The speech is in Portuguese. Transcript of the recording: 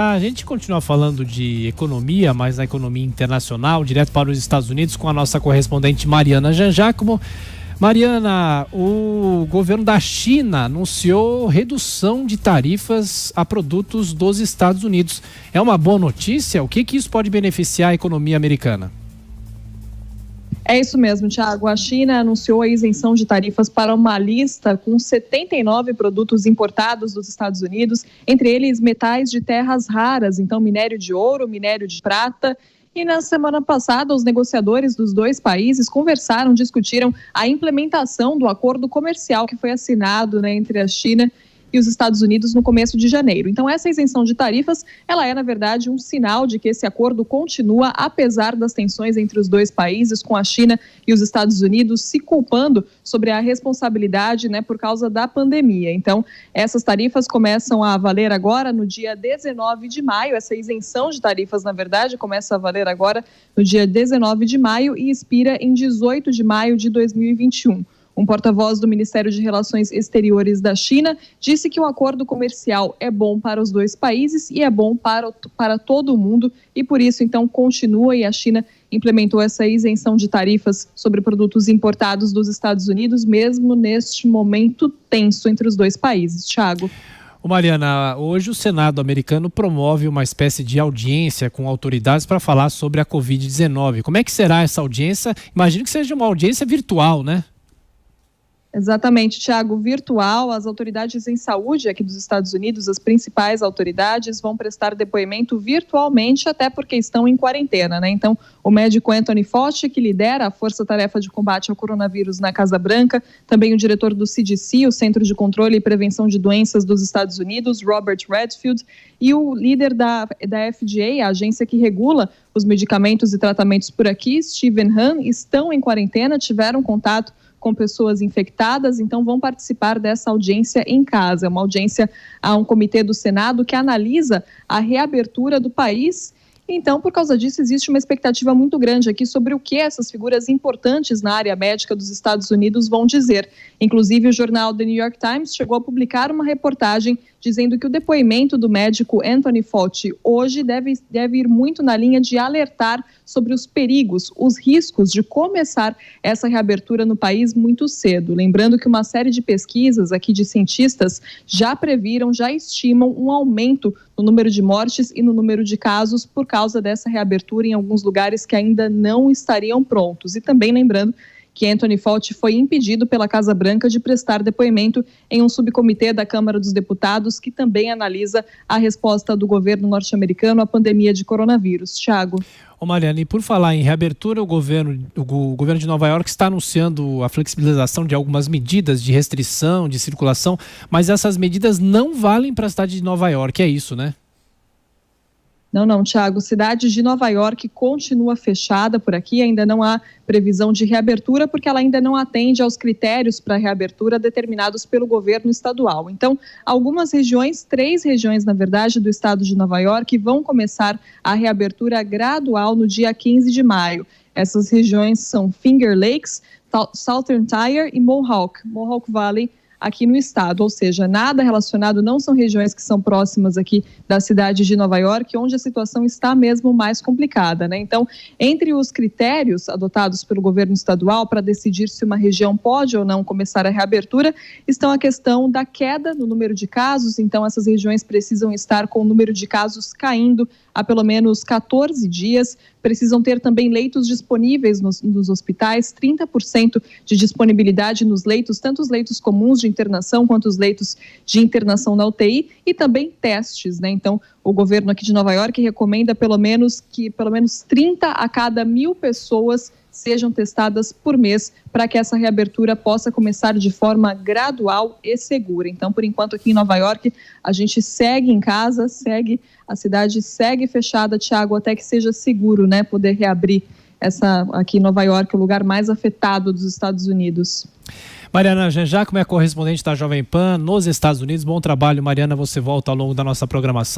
A gente continua falando de economia, mas na economia internacional, direto para os Estados Unidos, com a nossa correspondente Mariana Jangiacomo. Mariana, o governo da China anunciou redução de tarifas a produtos dos Estados Unidos. É uma boa notícia? O que isso pode beneficiar a economia americana? É isso mesmo, Thiago. A China anunciou a isenção de tarifas para uma lista com 79 produtos importados dos Estados Unidos, entre eles metais de terras raras, então minério de ouro, minério de prata. E na semana passada, os negociadores dos dois países discutiram a implementação do acordo comercial que foi assinado, entre a China e os Estados Unidos no começo de janeiro. Então, essa isenção de tarifas, ela é, na verdade, um sinal de que esse acordo continua, apesar das tensões entre os dois países, com a China e os Estados Unidos se culpando sobre a responsabilidade, por causa da pandemia. Então, essas tarifas começam a valer agora no dia 19 de maio. Essa isenção de tarifas, na verdade, começa a valer agora no dia 19 de maio e expira em 18 de maio de 2021. Um porta-voz do Ministério de Relações Exteriores da China disse que o acordo comercial é bom para os dois países e é bom para todo o mundo e por isso, então, continua e a China implementou essa isenção de tarifas sobre produtos importados dos Estados Unidos, mesmo neste momento tenso entre os dois países. Thiago. Mariana, hoje o Senado americano promove uma espécie de audiência com autoridades para falar sobre a Covid-19. Como é que será essa audiência? Imagino que seja uma audiência virtual, né? Exatamente, Thiago, virtual. As autoridades em saúde aqui dos Estados Unidos, as principais autoridades, vão prestar depoimento virtualmente, até porque estão em quarentena, Então, o médico Anthony Fauci, que lidera a Força-Tarefa de Combate ao Coronavírus na Casa Branca, também o diretor do CDC, o Centro de Controle e Prevenção de Doenças dos Estados Unidos, Robert Redfield, e o líder da FDA, a agência que regula os medicamentos e tratamentos por aqui, Stephen Hahn, estão em quarentena, tiveram contato com pessoas infectadas, então vão participar dessa audiência em casa. É uma audiência a um comitê do Senado que analisa a reabertura do país. Então, por causa disso, existe uma expectativa muito grande aqui sobre o que essas figuras importantes na área médica dos Estados Unidos vão dizer. Inclusive, o jornal The New York Times chegou a publicar uma reportagem dizendo que o depoimento do médico Anthony Fauci hoje deve ir muito na linha de alertar sobre os perigos, os riscos de começar essa reabertura no país muito cedo. Lembrando que uma série de pesquisas aqui de cientistas já estimam um aumento no número de mortes e no número de casos por causa dessa reabertura em alguns lugares que ainda não estariam prontos. E também lembrando que Anthony Fauci foi impedido pela Casa Branca de prestar depoimento em um subcomitê da Câmara dos Deputados que também analisa a resposta do governo norte-americano à pandemia de coronavírus. Thiago. Mariana, e por falar em reabertura, o governo de Nova York está anunciando a flexibilização de algumas medidas de restrição, de circulação, mas essas medidas não valem para a cidade de Nova York, é isso, né? Não, Thiago, cidade de Nova York continua fechada por aqui, ainda não há previsão de reabertura, porque ela ainda não atende aos critérios para reabertura determinados pelo governo estadual. Então, algumas regiões, 3 regiões, na verdade, do estado de Nova York, vão começar a reabertura gradual no dia 15 de maio. Essas regiões são Finger Lakes, Southern Tier e Mohawk Valley, aqui no estado, ou seja, nada relacionado, não são regiões que são próximas aqui da cidade de Nova York, onde a situação está mesmo mais complicada, Então, entre os critérios adotados pelo governo estadual para decidir se uma região pode ou não começar a reabertura, estão a questão da queda no número de casos, então essas regiões precisam estar com o número de casos caindo há pelo menos 14 dias, precisam ter também leitos disponíveis nos hospitais, 30% de disponibilidade nos leitos, tanto os leitos comuns de internação quanto os leitos de internação na UTI e também testes, Então, o governo aqui de Nova York recomenda pelo menos 30 a cada 1.000 pessoas sejam testadas por mês para que essa reabertura possa começar de forma gradual e segura. Então, por enquanto, aqui em Nova York, a gente segue em casa, a cidade segue fechada, Thiago, até que seja seguro, poder reabrir aqui em Nova York, o lugar mais afetado dos Estados Unidos. Mariana Jangiacomo é correspondente da Jovem Pan nos Estados Unidos. Bom trabalho, Mariana. Você volta ao longo da nossa programação.